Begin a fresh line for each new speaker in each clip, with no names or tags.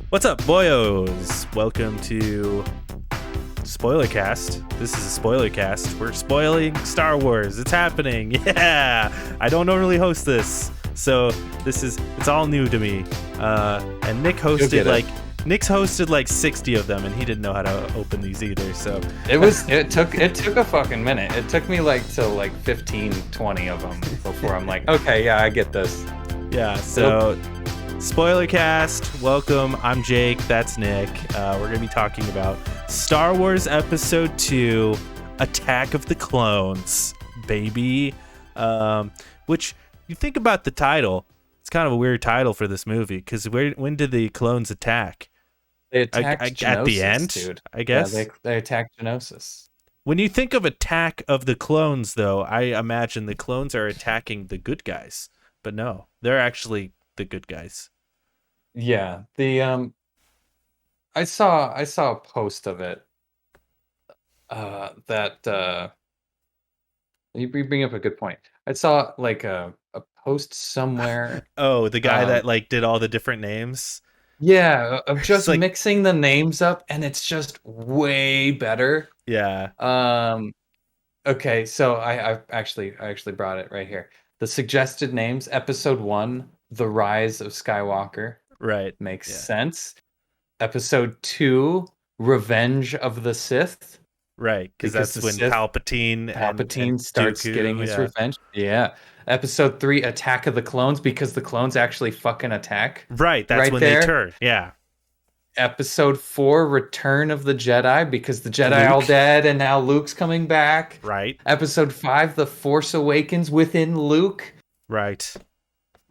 What's up, boyos? Welcome to Spoilercast. This is a Spoilercast. We're spoiling Star Wars. It's happening. Yeah! I don't normally host this, so it's all new to me. And Nick's hosted like 60 of them, and he didn't know how to open these either. So
it took a fucking minute. It took me till 15, 20 of them before I'm like, okay, yeah, I get this.
Yeah, so Spoilercast, welcome. I'm Jake, that's Nick. We're going to be talking about Star Wars Episode 2, Attack of the Clones, baby. Which, you think about the title, it's kind of a weird title for this movie, because when did the clones attack?
They attacked Geonosis,
at the end,
dude.
I guess?
Yeah, they attacked Geonosis.
When you think of Attack of the Clones, though, I imagine the clones are attacking the good guys. But no, they're actually the good guys.
Yeah, I saw a post of it. You bring up a good point. I saw a post somewhere.
Oh, the guy that did all the different names.
Yeah, of just mixing the names up, and it's just way better.
Yeah.
Okay, so I actually brought it right here. The suggested names: Episode 1, The Rise of Skywalker.
Right.
Makes sense. Episode 2, Revenge of the Sith.
Right, because that's when
Sith,
Palpatine
starts
Dooku,
getting his revenge. Yeah. Episode 3, Attack of the Clones, because the clones actually fucking attack.
Right, that's when they turn. Yeah.
Episode 4, Return of the Jedi, because the Jedi all dead and now Luke's coming back.
Right.
Episode 5, The Force Awakens within Luke.
Right.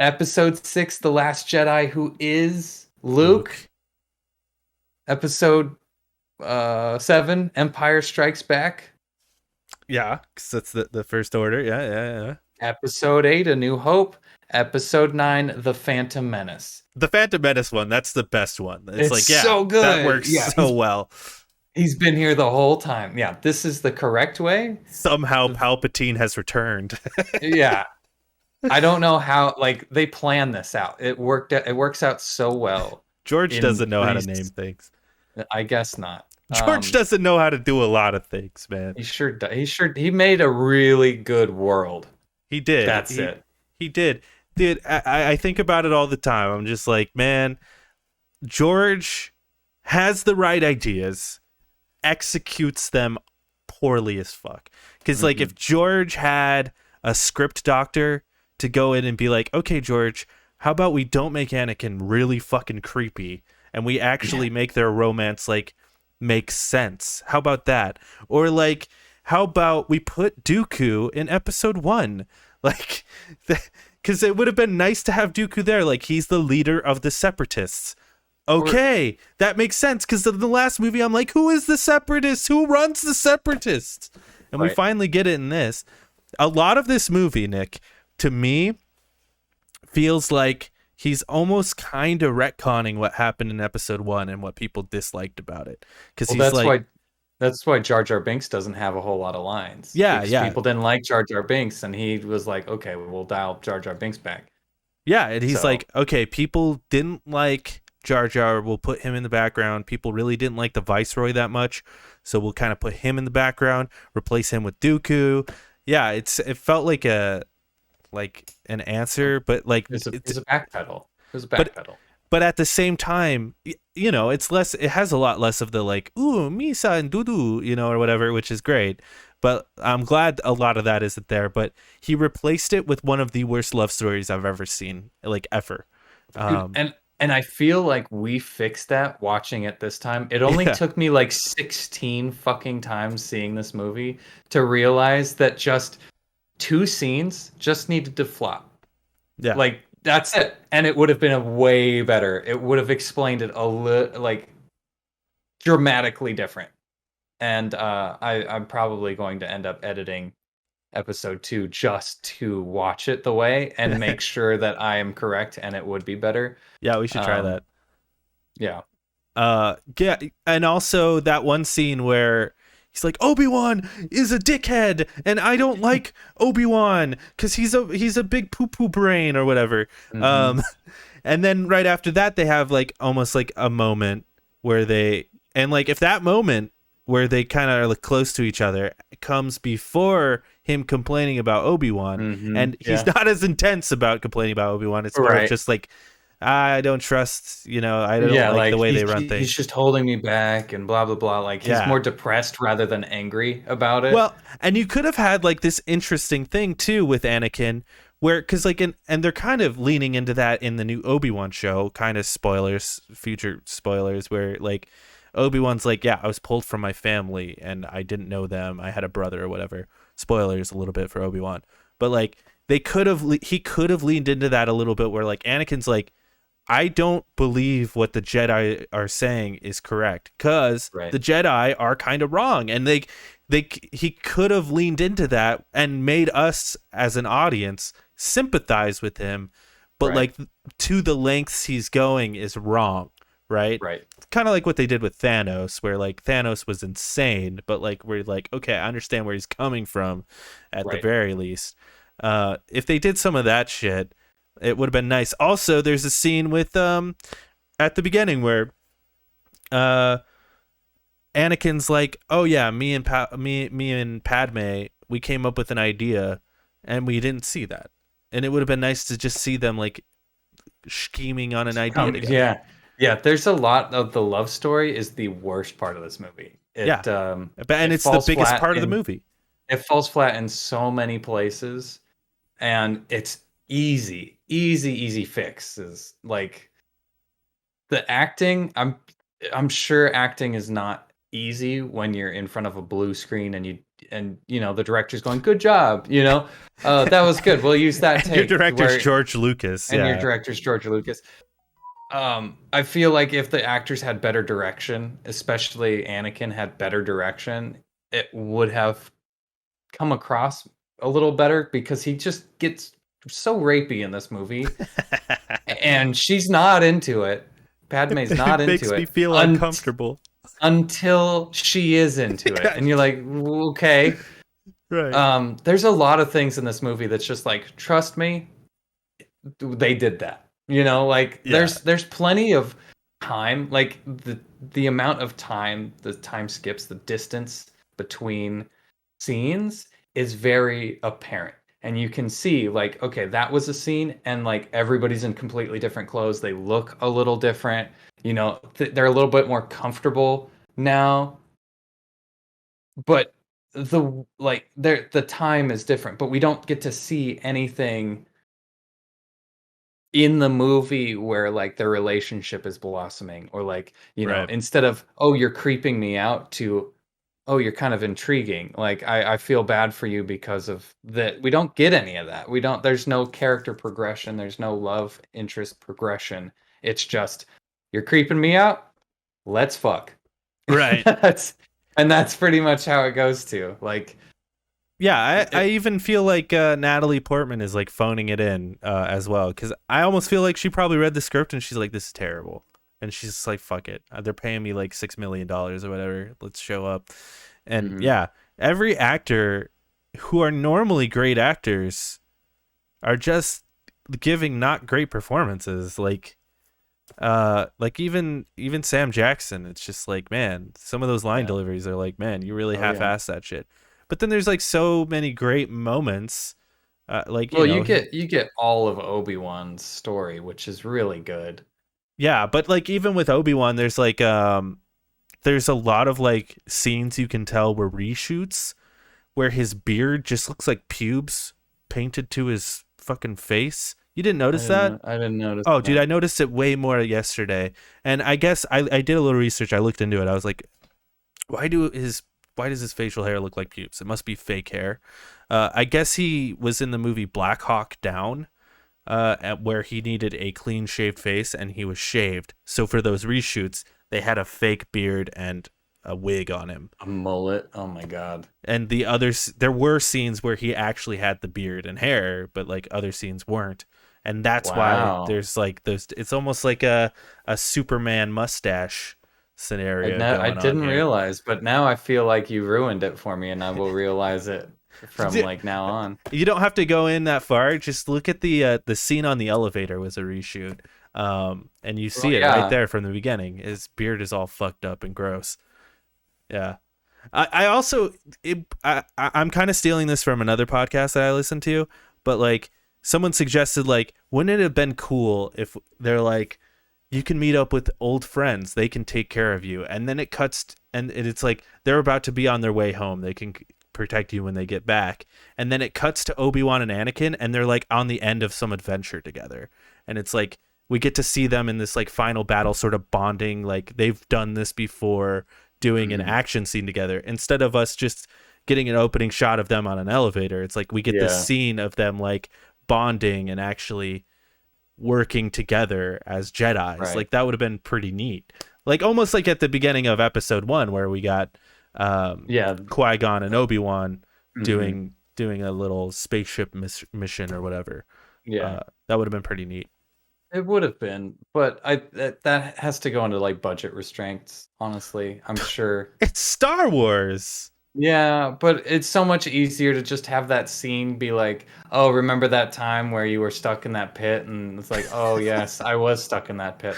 Episode 6, The Last Jedi, who is Luke. Episode 7, Empire Strikes Back.
Yeah, because that's the First Order. Yeah.
Episode 8, A New Hope. Episode 9, The Phantom Menace.
The Phantom Menace one, that's the best one. It's
so good.
That works so well.
He's been here the whole time. Yeah, this is the correct way.
Somehow Palpatine has returned.
Yeah. I don't know how, they plan this out. It works out so well.
George doesn't know how to name things.
I guess not.
George doesn't know how to do a lot of things, man.
He sure does. He made a really good world.
He did.
That's it.
He did. Dude, I think about it all the time. I'm just like, man, George has the right ideas, executes them poorly as fuck. Because, if George had a script doctor to go in and be like, okay, George, how about we don't make Anakin really fucking creepy and we actually make their romance, make sense? How about that? Or, how about we put Dooku in Episode 1? Because it would have been nice to have Dooku there. He's the leader of the Separatists. Okay, that makes sense. Because in the last movie, I'm like, who is the Separatist? Who runs the Separatists? And we finally get it in this. A lot of this movie, Nick, to me, feels like he's almost kind of retconning what happened in Episode 1 and what people disliked about it. Because
that's why Jar Jar Binks doesn't have a whole lot of lines.
Yeah.
People didn't like Jar Jar Binks, and he was like, okay, we'll dial Jar Jar Binks back.
Yeah, and he's like, okay, people didn't like Jar Jar, we'll put him in the background. People really didn't like the Viceroy that much, so we'll kind of put him in the background, replace him with Dooku. Yeah, it felt like an answer, but
it's a backpedal. It was a backpedal.
But at the same time, it's less. It has a lot less of the ooh, Misa and Dudu, or whatever, which is great. But I'm glad a lot of that isn't there. But he replaced it with one of the worst love stories I've ever seen, ever.
And I feel like we fixed that watching it this time. It only took me 16 fucking times seeing this movie to realize that just 2 scenes just needed to flop.
Yeah.
That's it. And it would have been a way better. It would have explained it a little, dramatically different. And I'm probably going to end up editing Episode 2 just to watch it the way and make sure that I am correct and it would be better.
Yeah, we should try that.
Yeah.
Yeah, and also that one scene where he's like, Obi-Wan is a dickhead, and I don't like Obi-Wan because he's a big poo-poo brain or whatever. And then right after that, they have like almost like a moment where they, and like if that moment where they kind of are like close to each other comes before him complaining about Obi-Wan, and he's
Yeah.
not as intense about complaining about Obi-Wan. It's more of
Right.
just like, I don't trust, I don't
Yeah,
like the
like
way
he's
they run
he's
things.
just holding me back and blah blah blah. Like he's
Yeah.
more depressed rather than angry about it.
Well, and you could have had like this interesting thing too with Anakin, where because like and they're kind of leaning into that in the new Obi-Wan show, kind of spoilers, future spoilers, where like Obi-Wan's like, yeah, I was pulled from my family and I didn't know them. I had a brother or whatever. Spoilers a little bit for Obi-Wan, but like he could have leaned into that a little bit, where like Anakin's like, I don't believe what the Jedi are saying is correct, because
Right.
the Jedi are kind of wrong, and he could have leaned into that and made us as an audience sympathize with him, but
Right.
like to the lengths he's going is wrong, right?
Right.
Kind of like what they did with Thanos, where like Thanos was insane, but like we're like, okay, I understand where he's coming from, at the
Right.
very least. If they did some of that shit, it would have been nice. Also, there's a scene with at the beginning where uh Anakin's like, "Oh yeah, me and Padme, we came up with an idea, and we didn't see that." And it would have been nice to just see them like scheming on an idea together.
Yeah. Yeah, there's a lot of the love story is the worst part of this movie.
Yeah, and
It
it's the
falls
biggest
flat
part of the
in
movie.
so many places, and it's easy fixes. Like the acting, I'm sure acting is not easy when you're in front of a blue screen and the director's going, "Good job," that was good. We'll use that
And your
take
director's George Lucas.
and your
Yeah,
director's George Lucas. I feel like if the actors had better direction, especially Anakin had better direction, it would have come across a little better, because he just gets so rapey in this movie, and she's not into it. Padme's not
it
into
makes me
it
feel uncomfortable.
until she is into it, and you're like, okay.
Right.
There's a lot of things in this movie that's just like, trust me, they did that. Like
Yeah.
there's plenty of time, like the amount of time, the time skips, the distance between scenes is very apparent. And you can see like, okay, that was a scene, and like everybody's in completely different clothes. They look a little different. They're a little bit more comfortable now, but the time is different, but we don't get to see anything in the movie where like their relationship is blossoming, or like,
Right.
instead of, oh, you're creeping me out, to, oh, you're kind of intriguing. Like I feel bad for you because of that. We don't get any of that. There's no character progression. There's no love interest progression. It's just, you're creeping me out. Let's fuck.
Right.
That's pretty much how it goes to. Like,
Yeah, I even feel like Natalie Portman is like phoning it in as well, because I almost feel like she probably read the script and she's like, this is terrible, and she's just like, fuck it, they're paying me like $6 million or whatever, let's show up. And yeah, every actor who are normally great actors are just giving not great performances. Like even Sam Jackson, it's just like, man, some of those line deliveries are like, man, you really half-assed that shit. But then there's like so many great moments.
You get all of Obi-Wan's story, which is really good.
Yeah, but like even with Obi-Wan, there's like there's a lot of like scenes you can tell were reshoots, where his beard just looks like pubes painted to his fucking face. You didn't notice that?
I didn't notice.
Oh, dude, I noticed it way more yesterday. And I guess I did a little research. I looked into it. I was like, why does his facial hair look like pubes? It must be fake hair. I guess he was in the movie Black Hawk Down, where he needed a clean shaved face and he was shaved. So for those reshoots, they had a fake beard and a wig on him.
A mullet. Oh my god.
And the others, there were scenes where he actually had the beard and hair, but like other scenes weren't. And that's why there's like those. It's almost like a Superman mustache scenario.
I didn't realize, but now I feel like you ruined it for me, and I will realize it from like now on.
You don't have to go in that far. Just look at the scene on the elevator was a reshoot. And you
Well,
see it right
yeah.
there from the beginning. His beard is all fucked up and gross. Yeah. I also I'm kind of stealing this from another podcast that I listen to, but like someone suggested like wouldn't it have been cool if they're like you can meet up with old friends, they can take care of you, and then it cuts and it's like they're about to be on their way home, they can protect you when they get back, and then it cuts to Obi-Wan and Anakin and they're like on the end of some adventure together, and it's like we get to see them in this like final battle sort of bonding like they've done this before doing an
Mhm.
action scene together instead of us just getting an opening shot of them on an elevator. It's like we get this
Yeah.
scene of them like bonding and actually working together as Jedis.
Right.
Like that would have been pretty neat. Like almost like at the beginning of episode 1 where we got
Yeah.
Qui-Gon and Obi-Wan
Mhm.
doing a little spaceship mission or whatever.
Yeah.
That would have been pretty neat.
It would have been, but that has to go into like budget restraints, honestly. I'm sure.
It's Star Wars.
Yeah, but it's so much easier to just have that scene be like, "Oh, remember that time where you were stuck in that pit?" And it's like, "Oh, yes, I was stuck in that pit."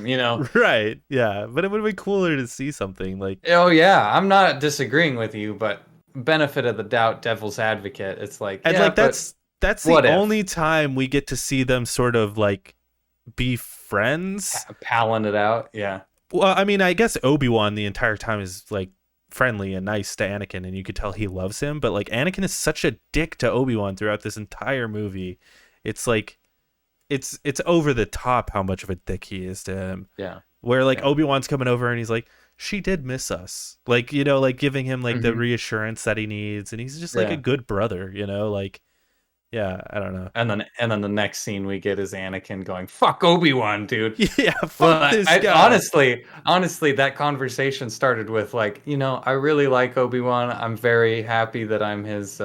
You know?
Right. Yeah, but it would have been cooler to see something like
Oh, yeah, I'm not disagreeing with you, but benefit of the doubt, devil's advocate. It's like,
and
yeah,
like
but
that's the
what if?
only time we get to see them sort of like be friends.
Palling it out. Yeah.
Well, I mean, I guess Obi-Wan the entire time is like friendly and nice to Anakin and you could tell he loves him, but like Anakin is such a dick to Obi-Wan throughout this entire movie. It's like it's over the top how much of a dick he is to him.
Yeah.
Where like
Yeah.
Obi-Wan's coming over and he's like, she did miss us. Like, you know, like giving him like the
Mhm.
reassurance that he needs, and he's just like a
Yeah.
good brother, you know, like yeah, I don't know.
And then the next scene we get is Anakin going, "Fuck Obi-Wan, dude."
Yeah,
Well,
fuck this
I
guy.
honestly, that conversation started with like, I really like Obi-Wan. I'm very happy that I'm his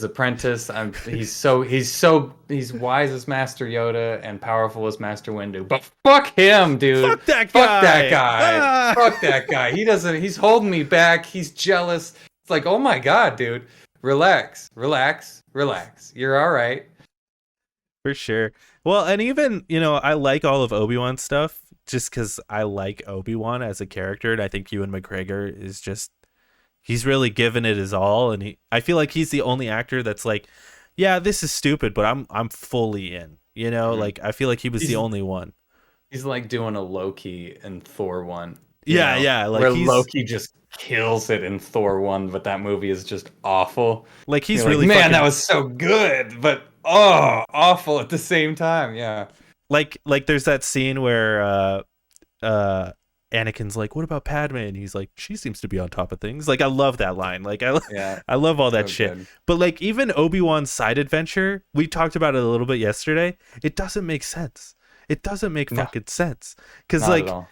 apprentice. He's wise as Master Yoda and powerful as Master Windu. But fuck him, dude.
Fuck that
Fuck that
guy.
guy.
Ah!
Fuck that guy. He's holding me back. He's jealous. It's like, oh my god, dude. Relax. Relax. Relax. You're all right.
For sure. Well, and even, you know, I like all of Obi-Wan's stuff just because I like Obi-Wan as a character. And I think Ewan McGregor is just, he's really given it his all. And I feel like he's the only actor that's like, yeah, this is stupid, but I'm fully in. You know,
Mhm.
like I feel like he was the
He's
only one.
He's like doing a Loki in Thor 1,
Yeah, yeah. Like
where
he's
Loki just kills it in Thor 1, but that movie is just awful.
like he's
You're like,
really
man, that
fucking
was so good, but oh, awful at the same time. Yeah.
like there's that scene where uh Anakin's like, "What about Padme?" And he's like, "She seems to be on top of things." Like I love that line. Like
Yeah.
I love all that
So
shit.
good.
But like even Obi-Wan's side adventure, we talked about it a little bit yesterday. It doesn't make sense. It doesn't make
No,
fucking sense. Cuz
not at
like
all.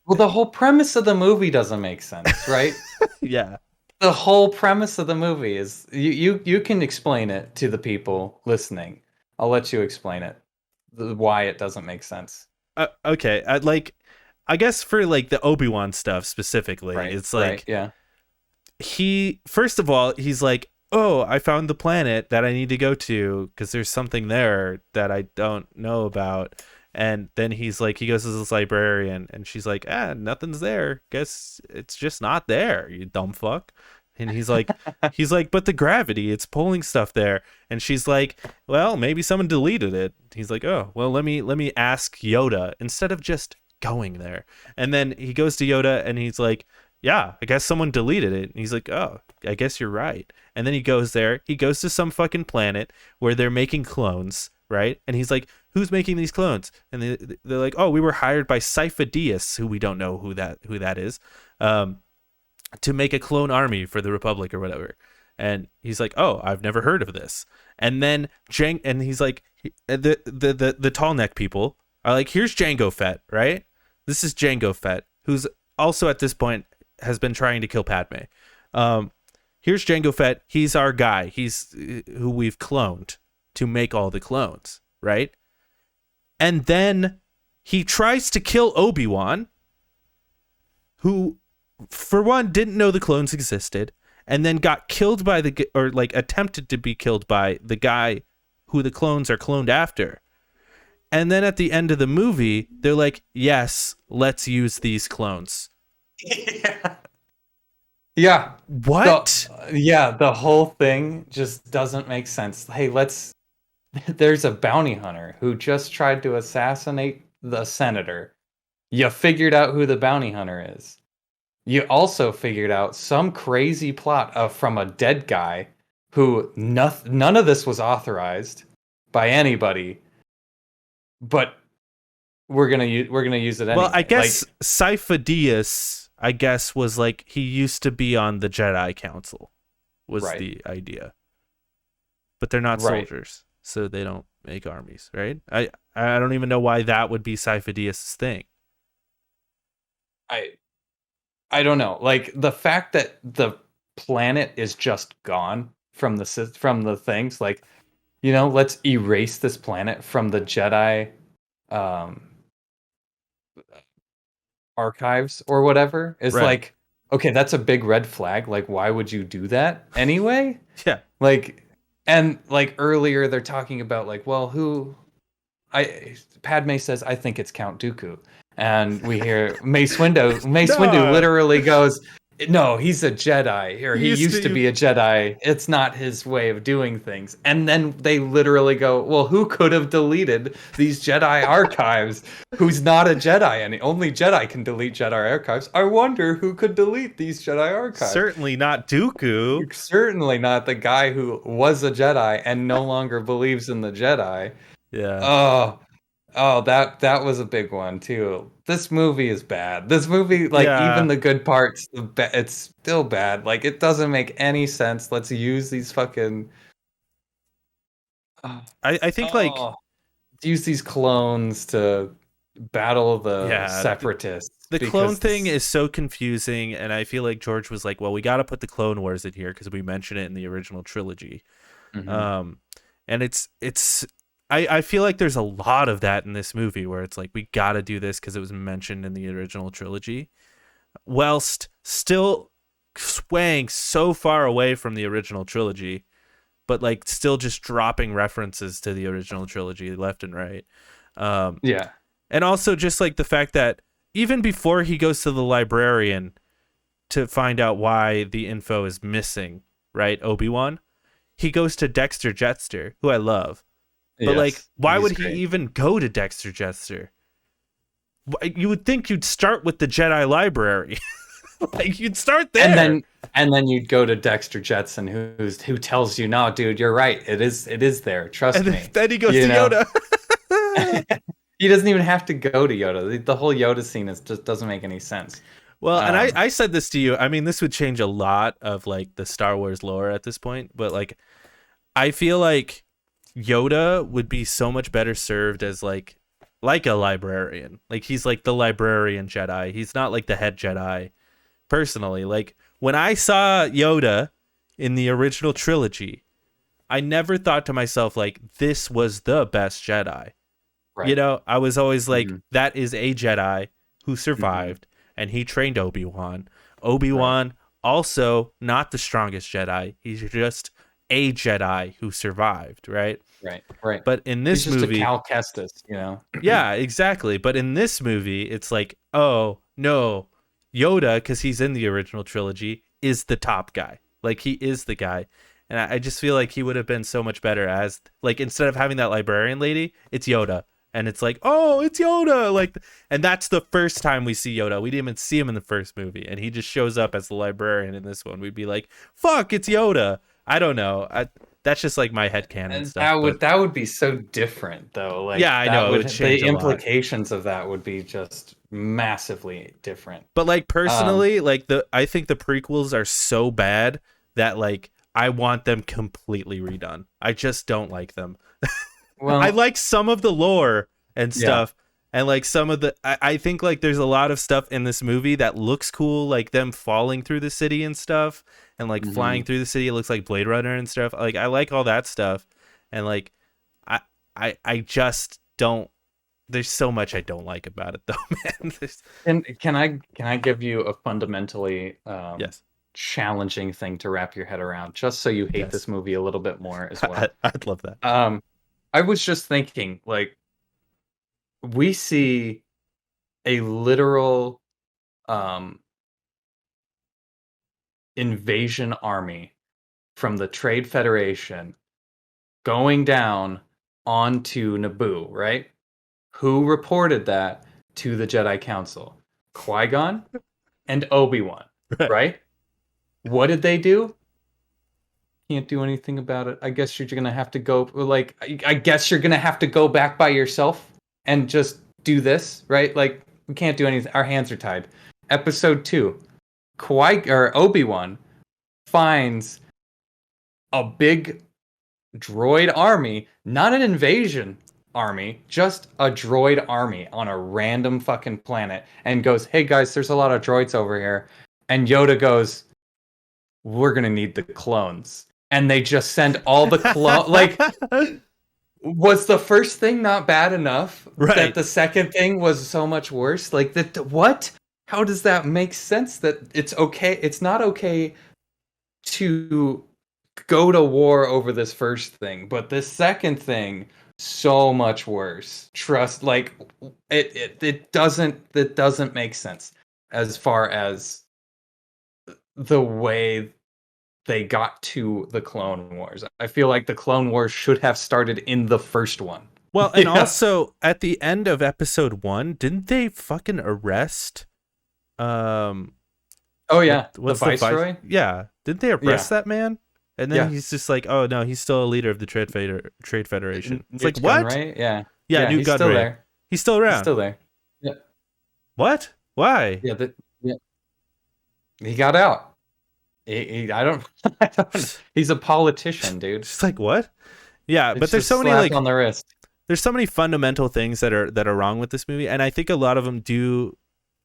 Well, the whole premise of the movie doesn't make sense, right?
yeah.
The whole premise of the movie is you can explain it to the people listening. I'll let you explain it. Why it doesn't make sense.
Okay. I guess for like the Obi-Wan stuff specifically,
Right.
it's
Right.
like
Yeah.
he first of all he's like, oh, I found the planet that I need to go to because there's something there that I don't know about. And then he's like, he goes to this librarian and she's like, nothing's there, guess it's just not there, you dumb fuck. And he's like, but the gravity, it's pulling stuff there. And she's like, well, maybe someone deleted it. He's like, oh well, let me ask Yoda instead of just going there. And then he goes to Yoda and he's like, yeah, I guess someone deleted it. And he's like, oh, I guess you're right. And then he goes there. He goes to some fucking planet where they're making clones, right? And he's like, who's making these clones? And they're like, oh, we were hired by Sifo-Dyas, who we don't know who that is, to make a clone army for the Republic or whatever. And he's like, oh, I've never heard of this. And then and he's like, the tall neck people are like, here's Jango Fett, right? This is Jango Fett, who's also at this point has been trying to kill Padme. Here's Jango Fett. He's our guy. He's who we've cloned to make all the clones, right? And then he tries to kill Obi-Wan, who, for one, didn't know the clones existed, and then got killed by or like attempted to be killed by the guy who the clones are cloned after. And then at the end of the movie, they're like, yes, let's use these clones.
Yeah. Yeah.
What?
The whole thing just doesn't make sense. Hey, there's a bounty hunter who just tried to assassinate the senator. You figured out who the bounty hunter is. You also figured out some crazy plot from a dead guy who none of this was authorized by anybody, but we're gonna use it anyway.
Well, I guess Sifo-Dyas, I guess, was like he used to be on the Jedi Council, was the idea. But they're not soldiers, so they don't make armies, right? I don't even know why that would be Sifo-Dyas' thing.
I don't know. Like the fact that the planet is just gone from the things, like, you know, let's erase this planet from the Jedi archives or whatever is like, okay, that's a big red flag. Like, why would you do that anyway?
Yeah.
Like, and like earlier they're talking about like, well, Padme says, I think it's Count Dooku. And we hear Mace Windu literally goes, no, he's a Jedi, or he used to be a Jedi. It's not his way of doing things. And then they literally go, well, who could have deleted these Jedi archives? Who's not a Jedi? And only Jedi can delete Jedi archives. I wonder who could delete these Jedi archives.
Certainly not Dooku.
Certainly not the guy who was a Jedi and no longer believes in the Jedi.
Yeah.
Oh, that was a big one too. This movie is bad. This movie, like, even the good parts, it's still bad. Like, it doesn't make any sense. Let's use these fucking.
I think like
use these clones to battle the separatists.
The clone thing is so confusing, and I feel like George was like, "Well, we got to put the Clone Wars in here because we mentioned it in the original trilogy."
Mm-hmm.
And it's. I feel like there's a lot of that in this movie where it's like, we got to do this because it was mentioned in the original trilogy, whilst still swaying so far away from the original trilogy, but like still just dropping references to the original trilogy left and right. And also just like the fact that even before he goes to the librarian to find out why the info is missing, right, Obi-Wan, he goes to Dexter Jettster, who I love. But, like, why would he even go to Dexter Jettster? You would think you'd start with the Jedi library. Like, you'd start there.
And then you'd go to Dexter Jetson, who tells you, no, dude, you're right. It is there. Trust me.
Then he goes to Yoda.
He doesn't even have to go to Yoda. The whole Yoda scene just doesn't make any sense.
Well, and I said this to you. I mean, this would change a lot of, like, the Star Wars lore at this point. But, like, I feel like Yoda would be so much better served as like a librarian. Like, he's like the librarian Jedi. He's not like the head Jedi. Personally, like when I saw Yoda in the original trilogy, I never thought to myself like this was the best Jedi. Right. You know, I was always like, that is a Jedi who survived and he trained Obi-Wan. Obi-Wan also not the strongest Jedi. He's just a Jedi who survived, right?
Right.
But in this
He's just
movie,
a Cal Kestis, you know?
Yeah, exactly. But in this movie, it's like, oh no, Yoda, because he's in the original trilogy, is the top guy. Like, he is the guy, and I just feel like he would have been so much better as, like, instead of having that librarian lady, it's Yoda, and it's like, oh, it's Yoda, like, and that's the first time we see Yoda. We didn't even see him in the first movie, and he just shows up as the librarian in this one. We'd be like, fuck, it's Yoda. I don't know. That's just like my headcanon and stuff.
That would be so different, though. Like,
yeah, I know.
The implications of that would be just massively different.
But like personally, I think the prequels are so bad that like I want them completely redone. I just don't like them. Well, I like some of the lore and stuff. And like some of the, I think like there's a lot of stuff in this movie that looks cool, like them falling through the city and stuff, and like flying through the city. It looks like Blade Runner and stuff. Like, I like all that stuff, and like I just don't. There's so much I don't like about it, though, man.
Can I give you a fundamentally challenging thing to wrap your head around, just so you hate this movie a little bit more as well?
I'd love that.
I was just thinking, like, we see a literal um, invasion army from the Trade Federation going down onto Naboo, right? Who reported that to the Jedi Council? Qui-Gon and Obi-Wan,
Right.
right? What did they do? Can't do anything about it. I guess you're gonna have to go. Like, I guess you're gonna have to go back by yourself and just do this, right? Like, we can't do anything. Our hands are tied. Episode 2, Obi-Wan finds a big droid army, not an invasion army, just a droid army on a random fucking planet, and goes, "Hey guys, there's a lot of droids over here." And Yoda goes, "We're gonna need the clones." And they just send all the clone. Like, was the first thing not bad enough
Right.
that the second thing was so much worse? Like, that, what? How does that make sense? That it's okay? It's not okay to go to war over this first thing, but this second thing, so much worse. Trust, like, it doesn't make sense as far as the way they got to the Clone Wars. I feel like the Clone Wars should have started in the first one.
Well, and also at the end of episode 1, didn't they fucking arrest
Oh yeah,
what's
the Viceroy?
Yeah. Didn't they arrest that man? And then
Yeah.
he's just like, "Oh no, he's still a leader of the Trade Federation." It's
Newt
like, what?
Gunray? Yeah.
Yeah, Newt
he's still
Gunray.
there.
He's still around.
He's still there. Yeah.
What? Why?
Yeah, yeah. He got out. I don't know. He's a politician, dude.
Just like, what? Yeah,
It's
but there's
just
so many
slap
like
on the wrist.
there's so many fundamental things that are wrong with this movie, and I think a lot of them do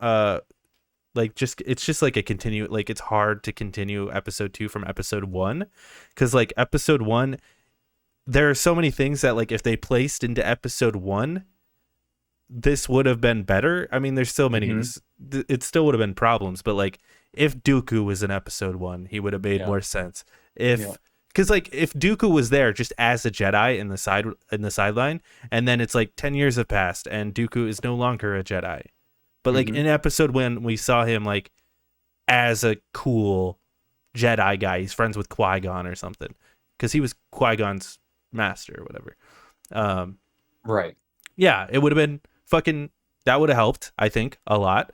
like it's just like it's hard to continue episode 2 from episode 1, cuz like episode 1, there are so many things that like if they placed into episode 1, this would have been better. I mean, there's still many it still would have been problems, but like if Dooku was in episode 1, he would have made more sense. Because like if Dooku was there just as a Jedi in the sideline, and then it's like 10 years have passed and Dooku is no longer a Jedi, but like in episode 1 we saw him like as a cool Jedi guy. He's friends with Qui-Gon or something because he was Qui-Gon's master or whatever.
Right.
Yeah, it would have been fucking, that would have helped, I think, a lot.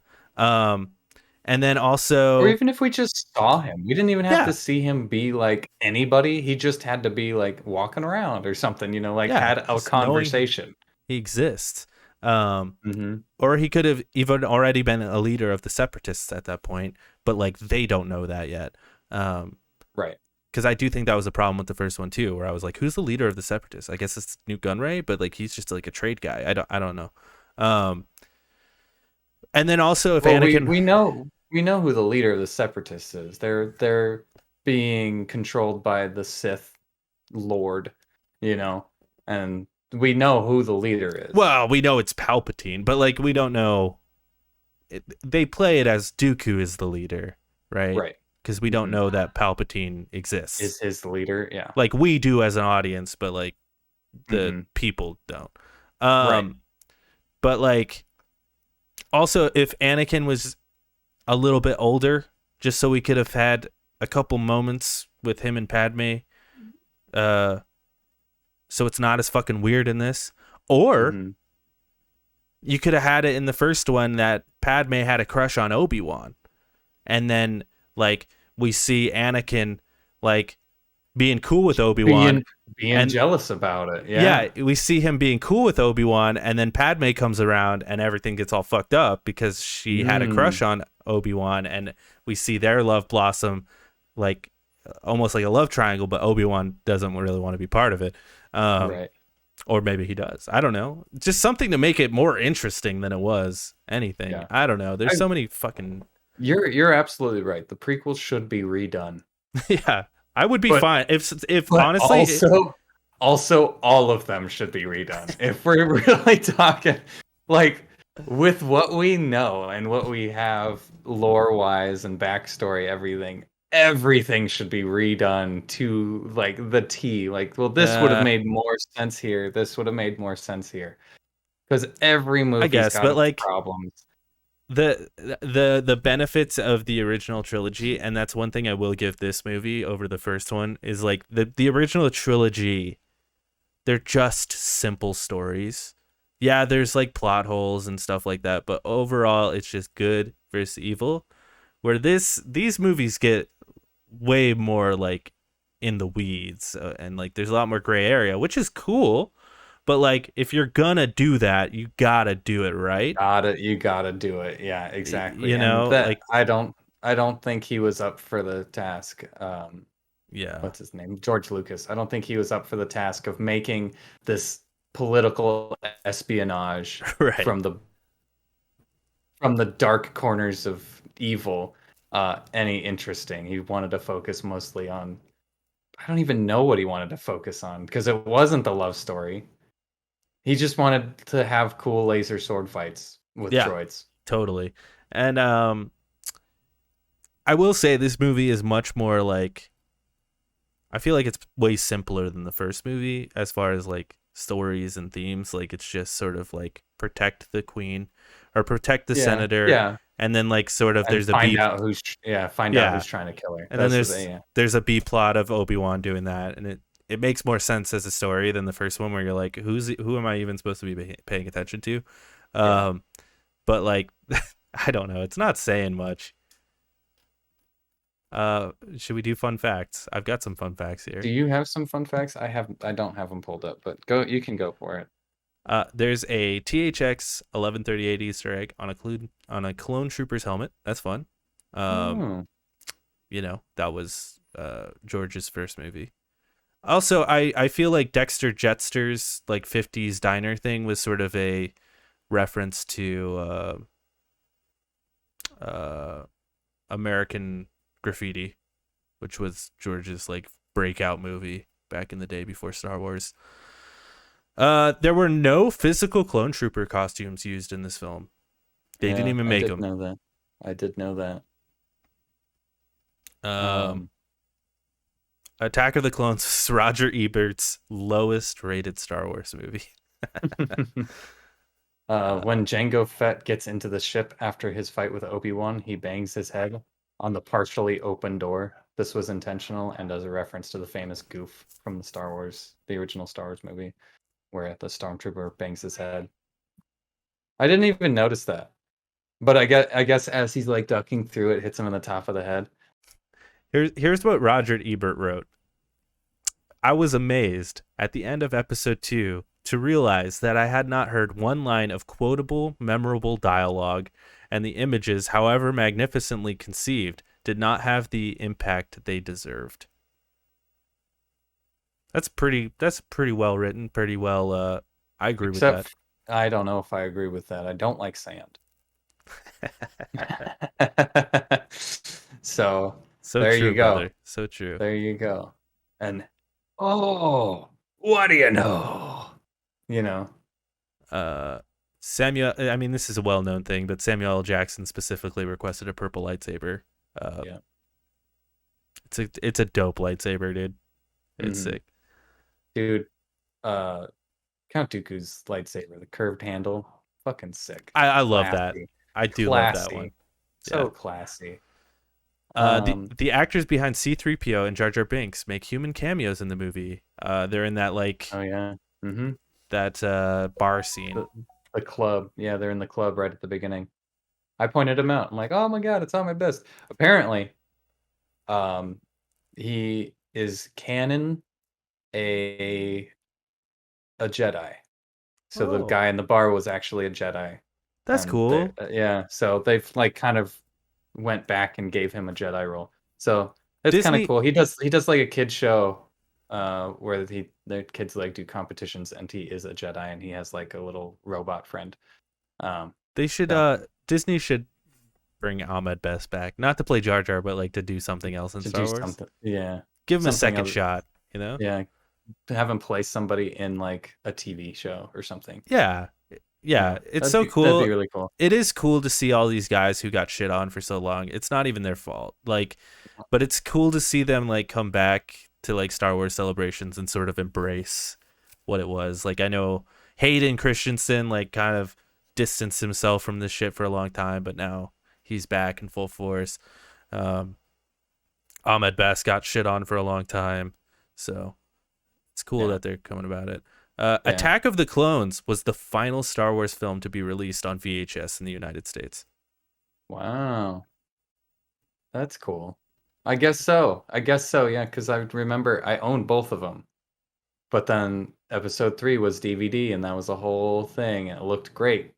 And then also,
or even if we just saw him, we didn't even have to see him be like anybody. He just had to be like walking around or something, like had a conversation.
He exists. Or he could have even already been a leader of the Separatists at that point, but like they don't know that yet.
Right.
Because I do think that was a problem with the first one too, where I was like, "Who's the leader of the Separatists?" I guess it's Newt Gunray, but like he's just like a trade guy. I don't know. And then also, if Anakin,
we know who the leader of the Separatists is. They're being controlled by the Sith Lord, and we know who the leader is.
Well, we know it's Palpatine, but like we don't know. They play it as Dooku is the leader, right?
Right.
Because we don't know that Palpatine exists.
Is his leader, yeah.
Like we do as an audience, but like the people don't.
Right.
But like, also, if Anakin was a little bit older, just so we could have had a couple moments with him and Padme, so it's not as fucking weird in this. Or you could have had it in the first one that Padme had a crush on Obi-Wan, and then like we see Anakin like being cool with Obi-Wan,
being jealous about it. Yeah,
we see him being cool with Obi-Wan, and then Padme comes around and everything gets all fucked up because she had a crush on Obi-Wan, and we see their love blossom like almost like a love triangle, but Obi-Wan doesn't really want to be part of it.
Right.
Or maybe he does. I don't know. Just something to make it more interesting than it was anything.
Yeah.
I don't know. There's so many fucking...
You're absolutely right. The prequels should be redone.
Yeah. I would be fine if honestly
also all of them should be redone. If we're really talking like with what we know and what we have lore wise and backstory, everything should be redone to like the T. Like, well, this would have made more sense here. This would have made more sense here. because every
I
movie's
guess,
got
but
its
like
problems.
the benefits of the original trilogy, and that's one thing I will give this movie over the first one, is like the original trilogy, they're just simple stories. Yeah, there's like plot holes and stuff like that, but overall it's just good versus evil. Where these movies get way more like in the weeds, and like there's a lot more gray area, which is cool. But like if you're gonna do that, you gotta do it right.
You gotta do it. Yeah, exactly.
You
And
know,
that
like
I don't think he was up for the task.
yeah,
What's his name? George Lucas. I don't think he was up for the task of making this political espionage
right.
from the dark corners of evil any interesting. He wanted to focus mostly on I don't even know what he wanted to focus on because it wasn't the love story. He just wanted to have cool laser sword fights with
Yeah,
droids.
totally. And I will say this movie is much more like, I feel like it's way simpler than the first movie as far as like stories and themes. Like it's just sort of like protect the queen or protect the
Yeah,
senator,
yeah,
and then like sort of
and
there's a B,
find out
yeah,
who's trying to kill her.
and then
That's what they yeah.
there's a B plot of Obi-Wan doing that, and it makes more sense as a story than the first one where you're like, who am I even supposed to be paying attention to?
Yeah.
Um, but like I don't know, it's not saying much. Should we do fun facts? I've got some fun facts
Do
here.
you have some fun facts? I don't have them pulled up, but go you can go for it.
There's a THX 1138 Easter egg on a clone trooper's helmet. That's fun. Um,
Oh,
that was George's first movie. Also, I feel like Dexter Jettster's like 50s diner thing was sort of a reference to American Graffiti, which was George's like breakout movie back in the day before Star Wars. There were no physical clone trooper costumes used in this film. They didn't
yeah,
even
I
make
did
them.
know that. I did know that.
Um,
Um,
Attack of the Clones is Roger Ebert's lowest rated Star Wars movie.
when Jango Fett gets into the ship after his fight with Obi-Wan, he bangs his head on the partially open door. This was intentional and as a reference to the famous goof from the original Star Wars movie, where the stormtrooper bangs his head. I didn't even notice that. But I guess as he's like ducking through, it hits him in the top of the head.
Here's what Roger Ebert wrote. I was amazed at the end of episode 2 to realize that I had not heard one line of quotable, memorable dialogue, and the images, however magnificently conceived, did not have the impact they deserved. That's pretty well written, pretty well I agree with that.
Except I don't know if I agree with that. I don't like sand. So
So
there you
true,
go.
brother. So true.
There you go. And oh, what do you know? You know.
Samuel, I mean, this is a well-known thing, but Samuel L. Jackson specifically requested a purple lightsaber.
Yeah.
It's a dope lightsaber, dude. It's
Mhm.
sick.
Dude, Count Dooku's lightsaber, the curved handle, fucking sick.
I love that.
Classy.
I do love that one.
Classy. So
Yeah.
classy.
The actors behind C-3PO and Jar Jar Binks make human cameos in the movie. They're in that like
Oh yeah. Mm-hmm.
that bar scene.
The club. Yeah, they're in the club right at the beginning. I pointed him out. I'm like, oh my god, it's on my best. Apparently, he is canon a Jedi. So the
Oh,
guy in the bar was actually a Jedi.
that's
And they
cool.
yeah, so they've like kind of went back and gave him a Jedi role. So it's kind of
Disney
cool. He does like a kid show where the kids like do competitions and he is a Jedi and he has like a little robot friend. Um
they should
so
Disney should bring Ahmed Best back, not to play Jar Jar, but like to do something else in
to
Star
do
Wars.
something. Yeah.
Give him a
Something
second
other,
shot. You know?
yeah, to have him play somebody in like a TV show or something.
Yeah,
Yeah.
it's so
That'd
cool.
be really cool.
It is cool to see all these guys who got shit on for so long. It's not even their fault. Like, but it's cool to see them like come back to like Star Wars celebrations and sort of embrace what it was. Like I know Hayden Christensen like kind of distanced himself from this shit for a long time, but now he's back in full force. Um, Ahmed Best got shit on for a long time, so it's cool
Yeah.
that they're coming about it.
Yeah.
Attack of the Clones was the final Star Wars film to be released on VHS in the United States.
Wow. That's cool. I guess so. I guess so, yeah, because I remember I owned both of them. But then episode 3 was DVD, and that was a whole thing. And it looked great.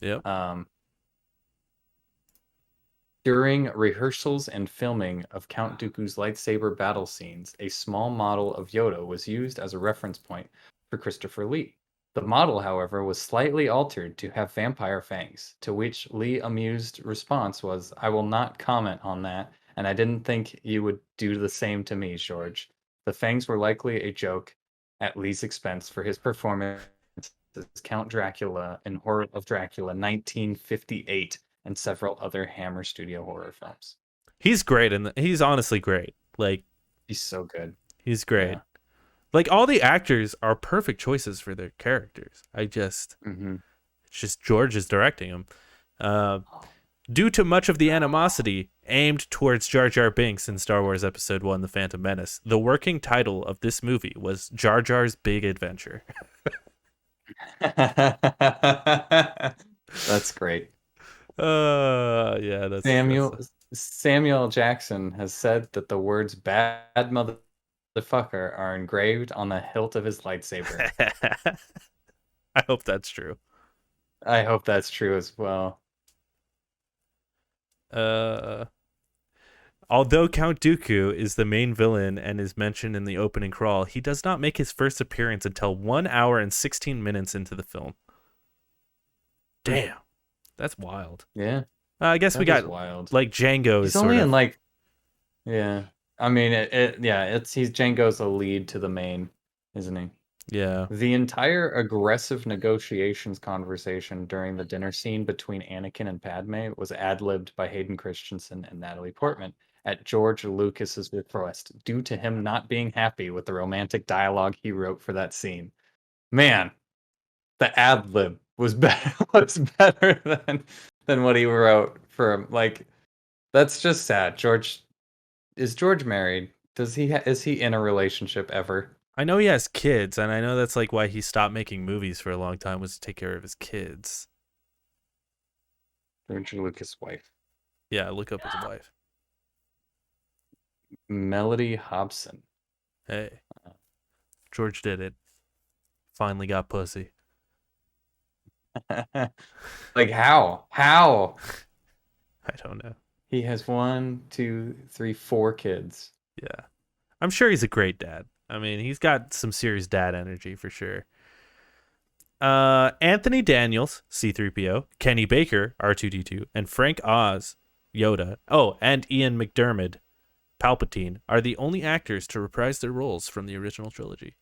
Yep.
Um, During rehearsals and filming of Count Dooku's lightsaber battle scenes, a small model of Yoda was used as a reference point for Christopher Lee. The model, however, was slightly altered to have vampire fangs, to which Lee amused response was, "I will not comment on that, and I didn't think you would do the same to me, George." The fangs were likely a joke at Lee's expense for his performance as Count Dracula in Horror of Dracula 1958 and several other Hammer Studio horror films.
He's great, and he's honestly great. Like,
He's so good.
he's great.
Yeah.
Like, all the actors are perfect choices for their characters. It's just George is directing them. Due to much of the animosity aimed towards Jar Jar Binks in Star Wars Episode 1 The Phantom Menace, the working title of this movie was Jar Jar's Big Adventure.
That's great.
Yeah, that's
Samuel Jackson has said that the words "bad motherfucker" are engraved on the hilt of his lightsaber.
I hope that's true.
I hope that's true as well.
Although Count Dooku is the main villain and is mentioned in the opening crawl, he does not make his first appearance until 1 hour and 16 minutes into the film. Damn. That's wild.
Yeah.
I guess we got
wild.
Like Django
He's
is
only
sort of
in like, yeah. I mean, he's Django's a lead to the main, isn't he?
yeah.
The entire aggressive negotiations conversation during the dinner scene between Anakin and Padme was ad-libbed by Hayden Christensen and Natalie Portman at George Lucas's request, due to him not being happy with the romantic dialogue he wrote for that scene. Man, the ad-lib was better than what he wrote for him. Like, that's just sad. Is George married? Is he in a relationship ever?
I know he has kids, and I know that's like why he stopped making movies for a long time, was to take care of his kids.
George Lucas' wife.
Yeah, look up his wife.
Melody Hobson.
Hey. George did it. Finally got pussy.
Like, how? How?
I don't know.
He has 1, 2, 3, 4 kids.
Yeah. I'm sure he's a great dad. I mean, he's got some serious dad energy for sure. Anthony Daniels, C-3PO, Kenny Baker, R2-D2, and Frank Oz, Yoda, and Ian McDiarmid, Palpatine, are the only actors to reprise their roles from the original trilogy.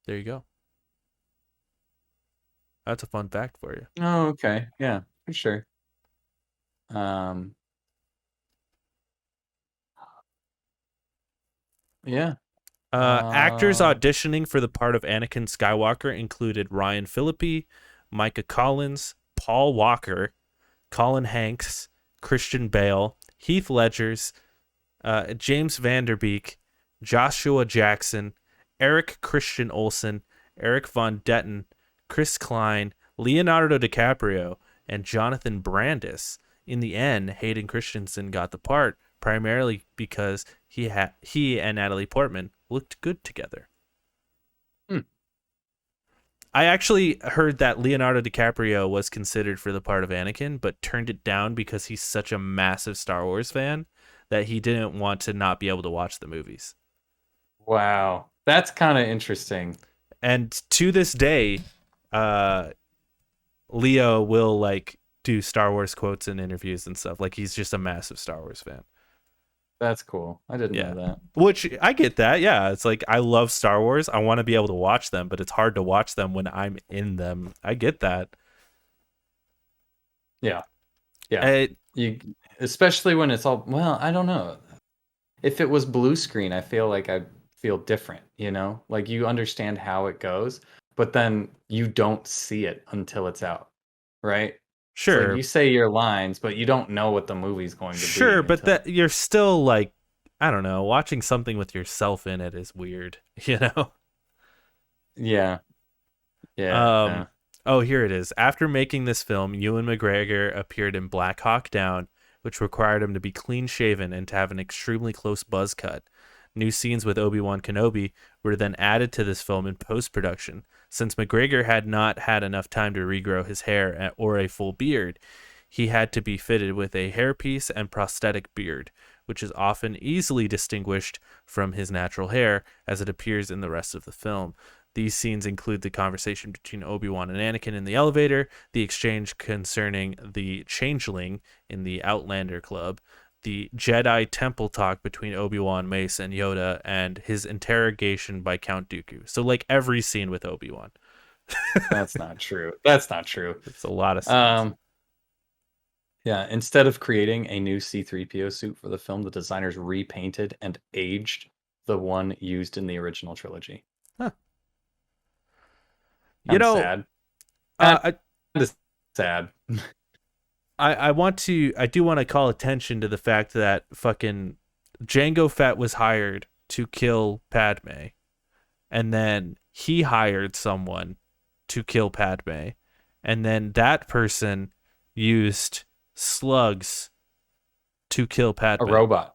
There you go. That's a fun fact for you.
Oh, okay. Yeah, for sure. Yeah.
Actors auditioning for the part of Anakin Skywalker included Ryan Phillippe, Micah Collins, Paul Walker, Colin Hanks, Christian Bale, Heath Ledgers, James Vanderbeek, Joshua Jackson, Eric Christian Olsen, Eric Von Detten, Chris Klein, Leonardo DiCaprio, and Jonathan Brandis. In the end, Hayden Christensen got the part primarily because he and Natalie Portman looked good together. I actually heard that Leonardo DiCaprio was considered for the part of Anakin, but turned it down because he's such a massive Star Wars fan that he didn't want to not be able to watch the movies.
Wow. That's kind of interesting.
And to this day, Leo will like do Star Wars quotes in interviews and stuff. Like, he's just a massive Star Wars fan.
That's cool. I didn't know that.
Which I get that. Yeah, it's like I love Star Wars. I want to be able to watch them, but it's hard to watch them when I'm in them. I get that.
Yeah. Yeah. Especially when it's all, well, I don't know. If it was blue screen, I feel like I'd feel different, you know? Like, you understand how it goes. but then you don't see it until it's out, right? So
Sure,
you say your lines, but you don't know what the movie's going to
sure,
be
but
until.
that you're still like, I don't know, watching something with yourself in it is weird, you know?
Yeah,
Um,
yeah.
oh, here it is. After making this film, Ewan McGregor appeared in Black Hawk Down, which required him to be clean shaven and to have an extremely close buzz cut. New scenes with Obi-Wan Kenobi were then added to this film in post production. Since McGregor had not had enough time to regrow his hair or a full beard, he had to be fitted with a hairpiece and prosthetic beard, which is often easily distinguished from his natural hair as it appears in the rest of the film. These scenes include the conversation between Obi-Wan and Anakin in the elevator, the exchange concerning the changeling in the Outlander Club, the Jedi Temple talk between Obi-Wan, Mace, and Yoda, and his interrogation by Count Dooku. So, like, every scene with Obi-Wan.
That's not true. That's not true.
It's a lot of scenes.
Um, yeah, instead of creating a new C-3PO suit for the film, the designers repainted and aged the one used in the original trilogy.
Huh. You
Kind of
know,
sad. Kind
uh,
of sad.
I do want to call attention to the fact that fucking Jango Fett was hired to kill Padme, and then he hired someone to kill Padme, and then that person used slugs to kill
A
Padme.
robot.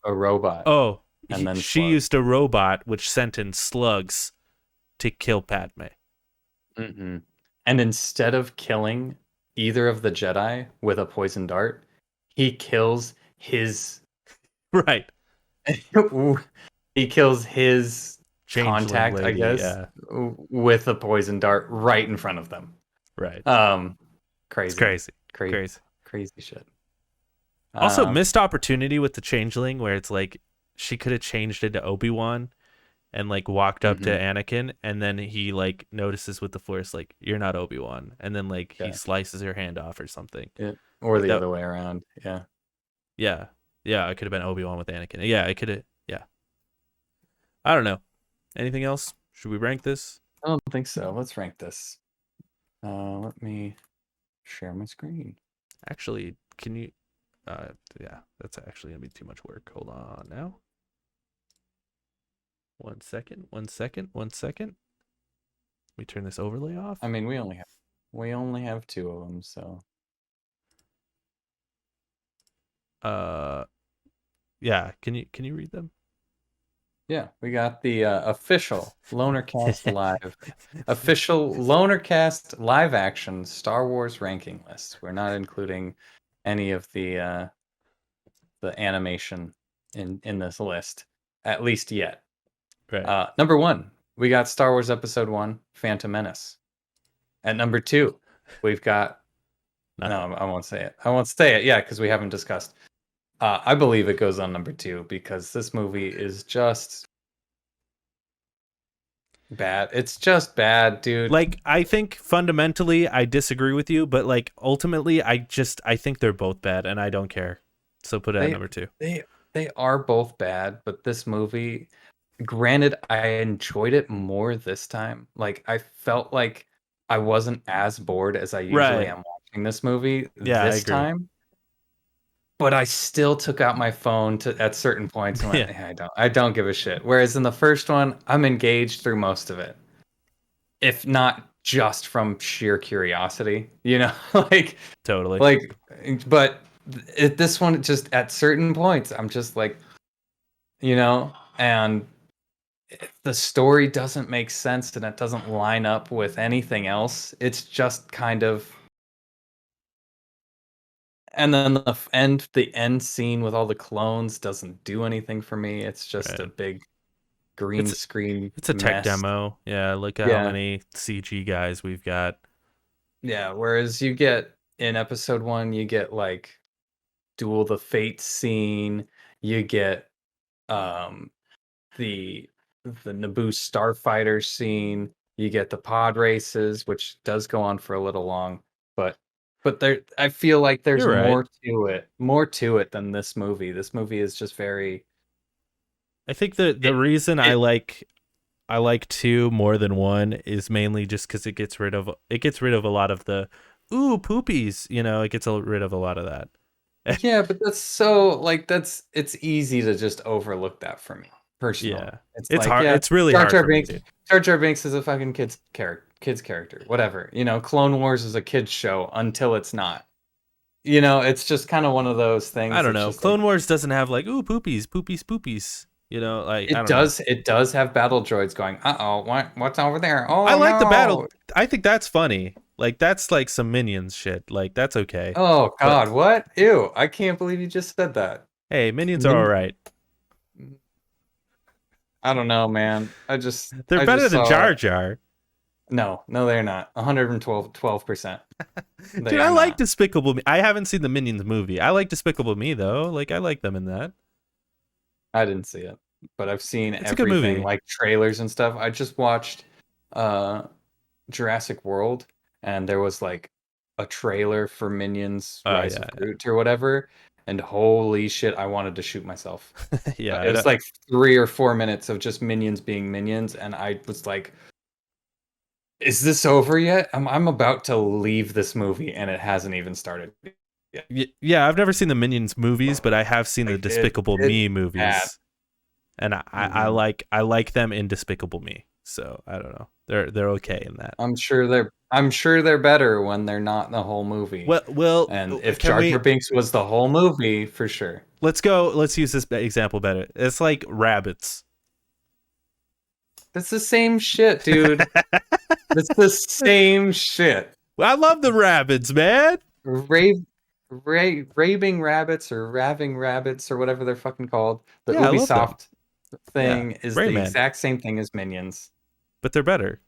A robot.
Oh,
And then
she
slugs.
used a robot which sent in slugs to kill Padme.
Mm-hmm. And instead of killing either of the Jedi with a poison dart, he kills his
Right.
he kills his
Changeling
contact, I
lady,
guess,
yeah.
with a poison dart right in front of them.
Right. It's
Crazy,
crazy.
crazy,
Crazy.
crazy shit.
Also,
Um,
missed opportunity with the changeling where it's like she could have changed into Obi-Wan and like walked up to
mhm,
Anakin, and then he like notices with the Force like you're not Obi-Wan, and then like he
yeah,
slices her hand off or something.
yeah, or
Like
the
that.
other way around. Yeah,
Yeah. Yeah, it could have been Obi-Wan with Anakin. Yeah, it could have. Yeah. I don't know. Anything else? Should we rank this?
I don't think so. Let's rank this. Let me share my screen.
Actually, can you uh yeah, that's actually going to be too much work. Hold on now. 1 second. 1 second. 1 second. Let me turn this overlay off.
I mean, we only have two of them, so
Uh yeah, can you read them?
yeah, we got the official Lonercast live action Star Wars ranking list. We're not including any of the animation in this list, at least yet.
Right.
Number one, we got Star Wars Episode 1, Phantom Menace. At number two, we've got
Nothing.
no, I won't say it. I won't say it, yeah, because we haven't discussed. I believe it goes on number two because this movie is just bad. It's just bad, dude.
Like I think fundamentally I disagree with you, but like ultimately I think they're both bad and I don't care. So put it at
They
number 2.
they they are both bad, but this movie, granted, I enjoyed it more this time. Like I felt like I wasn't as bored as I usually
Right.
am watching this movie
Yeah, I
this
agree.
time. But I still took out my phone to at certain points and went,
Yeah,
"Eh, I don't give a shit." Whereas in the first one, I'm engaged through most of it, if not just from sheer curiosity, like
totally.
like but this one just at certain points I'm just like, and the story doesn't make sense and it doesn't line up with anything else. It's just kind of, and then the end scene with all the clones doesn't do anything for me. It's just a
Right.
big green
It's
screen
it's a tech
mess.
demo. Yeah, look at how
Yeah.
many CG guys we've got.
Yeah, whereas you get in episode 1, you get like Duel the Fate scene, you get um the Naboo starfighter scene, you get the pod races, which does go on for a little long, but there I feel like there's
You're right.
more to it than this movie. This movie is just very
I think the
it
reason I
it
like I like 2 more than 1 is mainly just because it gets rid of a lot of the ooh poopies. It gets rid of a lot of that.
Yeah, but that's so like it's easy to just overlook that for me personally.
Yeah,
It's
it's
like,
hard.
yeah,
It's really
Jar
hard
Jar
for me,
Binks,
dude.
Jar Jar Binks is a fucking kid's character, whatever. Clone Wars is a kids show until it's not. It's just kind of one of those
I
things
don't
that's
know.
just like
Clone Wars doesn't have like ooh poopies, poopies, poopies. Like I
it
don't know.
does have battle droids going, "Uh-oh, what's over there?
I
Oh
like the battle.
no.
I think that's funny. Like that's like some minions shit. Like that's okay.
Oh
But
God, what? Ew, I can't believe you just said that.
hey, minions are all
Min-
right.
I don't know, man. I just
They're
I
better
just
than
saw
Jar Jar.
No, no, they're not. 112%. They
Dude, I
are
like
not.
Despicable Me. I haven't seen the Minions movie. I like Despicable Me though. Like I like them in that.
I didn't see it, but I've seen
It's a good
everything,
movie.
like trailers and stuff. I just watched uh Jurassic World, and there was like a trailer for Minions
Oh
Rise
yeah,
of Groot or whatever, and holy shit, I wanted to shoot myself.
yeah.
It was like 3 or 4 minutes of just minions being minions, and I was like, is this over yet? I'm about to leave this movie, and it hasn't even started yet.
Yeah, I've never seen the Minions movies, but I have seen the
Like
Despicable
it's
Me
bad.
movies, and
Mhm.
I like them in Despicable Me. So I don't know. They're okay in that.
I'm sure they're better when they're not the whole movie.
Well,
And if
can
Jar Jar
we?
Binks was the whole movie, for sure.
Let's go. Let's use this example better. It's like rabbits.
That's the same shit, dude. That's the same shit.
I love the rabbits, man.
Rave, raving rabbits or raving rabbits or whatever they're fucking called. The
Yeah, I love them.
Ubisoft
Yeah,
thing is the
Rayman,
exact same thing as Minions.
but they're better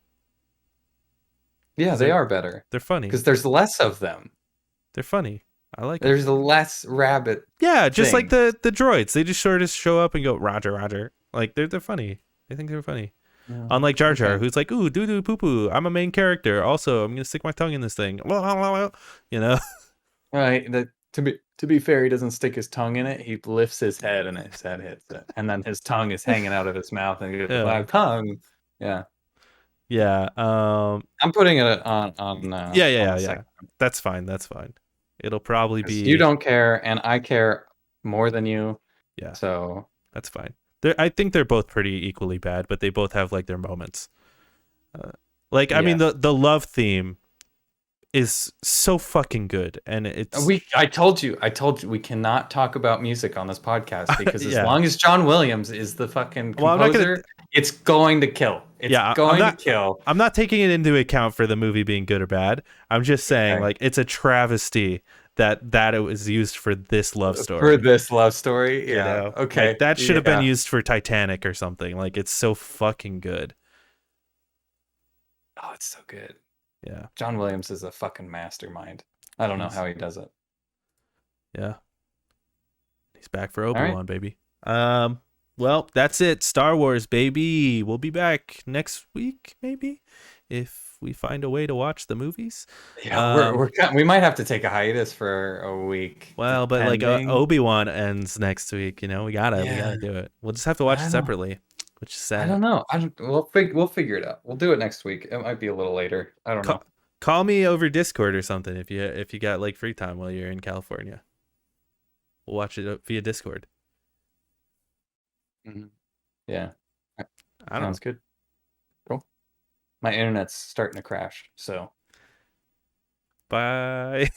Yeah,
because
they are better
they're funny.
because there's less of them.
They're funny. I like them.
There's less rabbit
Yeah, just like
things.
the droids. They just sort of show up and go Roger, Roger. Like they're funny. I think they're funny.
Yeah,
Unlike Jar Jar,
okay.
who's like, ooh, doo doo poo poo. I'm a main character. Also, I'm gonna stick my tongue in this thing. You know?
Right. To be fair, he doesn't stick his tongue in it. He lifts his head and his head hits it, and then his tongue is hanging out of his mouth, and he goes,
Yeah.
"My tongue." Yeah,
Yeah.
I'm putting it on
Yeah.
the
Yeah.
second
That's fine. That's fine. It'll probably
because you
be
don't care, and I care more than you.
yeah.
So
That's fine. I think they're both pretty equally bad, but they both have like their moments. Uh, like I mean,
yeah,
the love theme is so fucking good, and it's
I told you, we cannot talk about music on this podcast because as
yeah.
long as John Williams is the fucking
Well, I'm not gonna.
composer, it's going to kill. It's
Yeah,
going to kill.
I'm not taking it into account for the movie being good or bad. I'm just saying,
Okay.
like, it's a travesty that it was used for this love
For
story.
this love story, yeah.
Like
Okay,
that should have been
yeah.
used for Titanic or something. Like, it's so fucking good.
Oh, it's so good.
Yeah,
John Williams is a fucking mastermind. I don't know
he's
how he does it.
yeah, he's back for
All right.
Obi-Wan, baby. Well, that's it. Star Wars, baby. We'll be back next week, maybe, if we find a way to watch the movies.
Yeah, we might have to take a hiatus for a week,
Well, but like
depending.
Obi-Wan ends next week, we
Yeah,
gotta do it. We'll just have to watch
I
it
don't.
separately, which is
I
sad.
don't know. I don't. We'll figure it out. We'll do it next week. It might be a little later. I don't
Call,
know.
call me over Discord or something if you got like free time while you're in California. We'll watch it via Discord.
Mhm. Yeah,
I don't know.
sounds good. Cool. My internet's starting to crash, so.
Bye.